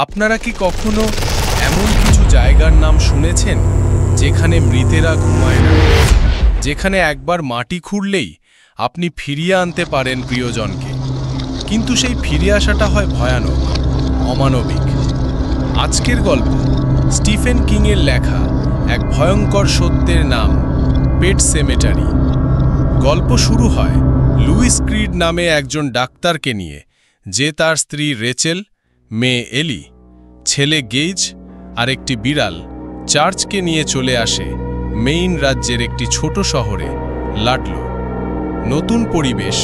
আপনারা কি কখনো এমন কিছু জায়গার নাম শুনেছেন যেখানে মৃতেরা ঘুমায় না, যেখানে একবার মাটি খুঁড়লেই আপনি ফিরিয়ে আনতে পারেন প্রিয়জনকে, কিন্তু সেই ফিরে আসাটা হয় ভয়ানক, অমানবিক? আজকের গল্প স্টিফেন কিংয়ের লেখা এক ভয়ঙ্কর সত্যের নাম পেট সেমেটারি। গল্প শুরু হয় লুইস ক্রিড নামে একজন ডাক্তারকে নিয়ে, যে তার স্ত্রী রেচেল, মেয়ে এলি, ছেলে গেজ আর একটি বিড়াল চার্চকে নিয়ে চলে আসে মেইন রাজ্যের একটি ছোট শহরে লাডলো। নতুন পরিবেশ,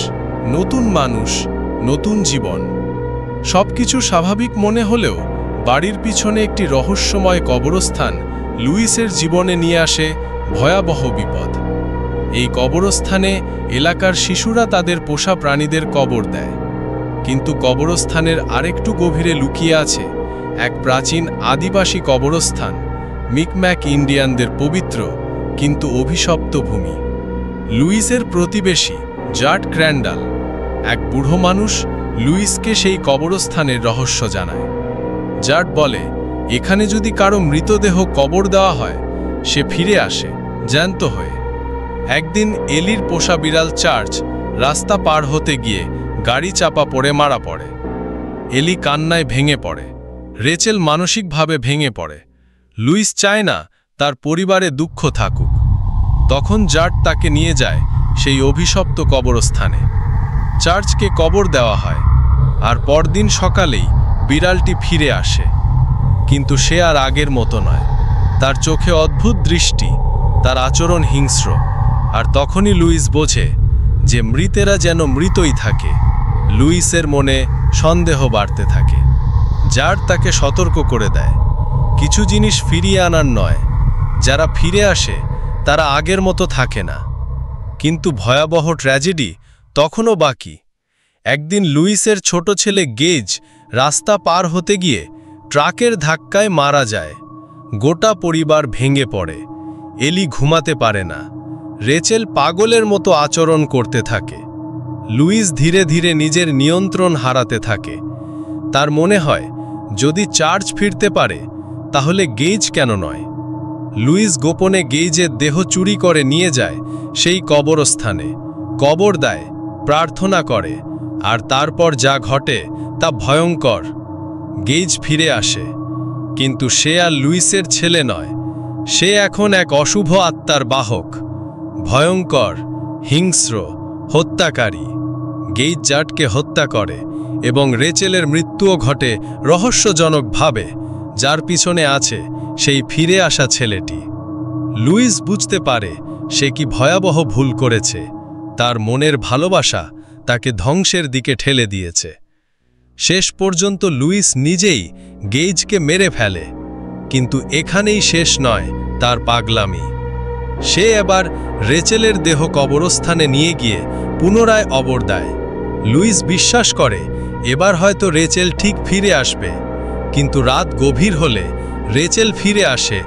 নতুন মানুষ, নতুন জীবন। সবকিছু স্বাভাবিক মনে হলেও বাড়ির পিছনে একটি রহস্যময় কবরস্থান লুইসের জীবনে নিয়ে আসে ভয়াবহ বিপদ। এই কবরস্থানে এলাকার শিশুরা তাদের পোষা প্রাণীদের কবর দেয়, কিন্তু কবরস্থানের আরেকটু গভীরে লুকিয়ে আছে এক প্রাচীন আদিবাসী কবরস্থান, মিকম্যাক ইন্ডিয়ানদের পবিত্র কিন্তু অভিশপ্ত ভূমি। লুইসের প্রতিবেশী জার্ট ক্র্যান্ডাল, এক বুড়ো মানুষ, লুইসকে সেই কবরস্থানের রহস্য জানায়। জার্ট বলে, এখানে যদি কারো মৃতদেহ কবর দেওয়া হয়, সে ফিরে আসে জ্যান্ত হয়ে। একদিন এলির পোষা বিড়াল চার্চ রাস্তা পার হতে গিয়ে গাড়ি চাপা পড়ে মারা পড়ে। এলি কান্নায় ভেঙে পড়ে, রেচেল মানসিকভাবে ভেঙে পড়ে। লুইস চায় না তার পরিবারে দুঃখ থাকুক। তখন জার্ট তাকে নিয়ে যায় সেই অভিশপ্ত কবরস্থানে। চার্চকে কবর দেওয়া হয়, আর পরদিন সকালেই বিড়ালটি ফিরে আসে, কিন্তু সে আর আগের মতো নয়। তার চোখে অদ্ভুত দৃষ্টি, তার আচরণ হিংস্র। আর তখনই লুইস বোঝে যে মৃতেরা যেন মৃতই থাকে। লুইসের মনে সন্দেহ বাড়তে থাকে। জার্ট তাকে সতর্ক করে দেয়, কিছু জিনিস ফিরিয়ে আনার নয়, যারা ফিরে আসে তারা আগের মতো থাকে না। কিন্তু ভয়াবহ ট্র্যাজেডি তখনও বাকি। একদিন লুইসের ছোট ছেলে গেজ রাস্তা পার হতে গিয়ে ট্রাকের ধাক্কায় মারা যায়। গোটা পরিবার ভেঙে পড়ে। এলি ঘুমাতে পারে না। রেচেল পাগলের মতো আচরণ করতে থাকে। লুইস ধীরে ধীরে নিজের নিয়ন্ত্রণ হারাতে থাকে। তার মনে হয়, যদি চার্চ ফিরতে পারে তাহলে গেজ কেন নয়? লুইস গোপনে গেজের দেহ চুরি করে নিয়ে যায় সেই কবরস্থানে, কবর দেয়, প্রার্থনা করে, আর তারপর যা ঘটে তা ভয়ঙ্কর। গেজ ফিরে আসে, কিন্তু সে আর লুইসের ছেলে নয়। সে এখন এক অশুভ আত্মার বাহক, ভয়ঙ্কর, হিংস্র, হত্যাকারী। গেজ জার্টকে হত্যা করে এবং রেচেলের মৃত্যুও ঘটে রহস্যজনকভাবে, যার পিছনে আছে সেই ফিরে আসা ছেলেটি। লুইস বুঝতে পারে সে কি ভয়াবহ ভুল করেছে। তার মনের ভালোবাসা তাকে ধ্বংসের দিকে ঠেলে দিয়েছে। শেষ পর্যন্ত লুইস নিজেই গেজকে মেরে ফেলে। কিন্তু এখানেই শেষ নয় তার পাগলামি। সে এবার রেচেলের দেহ কবরস্থানে নিয়ে গিয়ে পুনরায় কবর দেয়। লুইস বিশ্বাস করে এবার হয়তো রেচেল ঠিক ফিরে আসবে। কিন্তু রাত গভীর হলে রেচেল ফিরে আসে,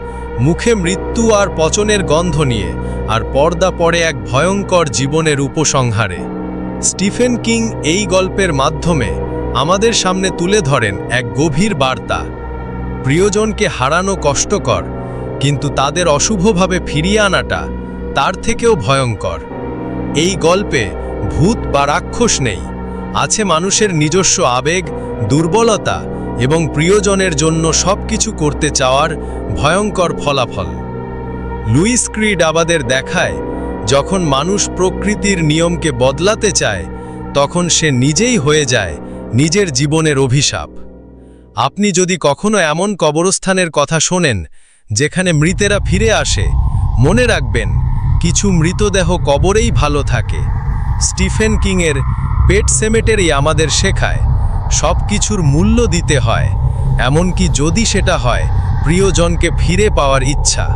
মুখে মৃত্যু আর পচনের গন্ধ নিয়ে, আর পর্দা পড়ে এক ভয়ঙ্কর জীবনের উপসংহারে। স্টিফেন কিং এই গল্পের মাধ্যমে আমাদের সামনে তুলে ধরেন এক গভীর বার্তা। প্রিয়জনকে হারানো কষ্টকর, কিন্তু তাদের অশুভভাবে ফিরিয়ে আনাটা তার থেকেও ভয়ঙ্কর। এই গল্পে ভূত বা রাক্ষস নেই, আছে মানুষের নিজস্ব আবেগ, দুর্বলতা এবং প্রিয়জনের জন্য সবকিছু করতে চাওয়ার ভয়ঙ্কর ফলাফল। লুইস ক্রিড আমাদের দেখায়, যখন মানুষ প্রকৃতির নিয়মকে বদলাতে চায়, তখন সে নিজেই হয়ে যায় নিজের জীবনের অভিশাপ। আপনি যদি কখনো এমন কবরস্থানের কথা শোনেন যেখানে মৃতেরা ফিরে আসে, মনে রাখবেন, কিছু মৃতদেহ কবরেই ভালো থাকে। স্টিফেন কিংয়ের পেট সেমেটারি আমাদের শেখায়, সব কিছুর মূল্য দিতে হয়, এমনকি যদি সেটা হয় প্রিয়জনকে ফিরে পাওয়ার ইচ্ছা।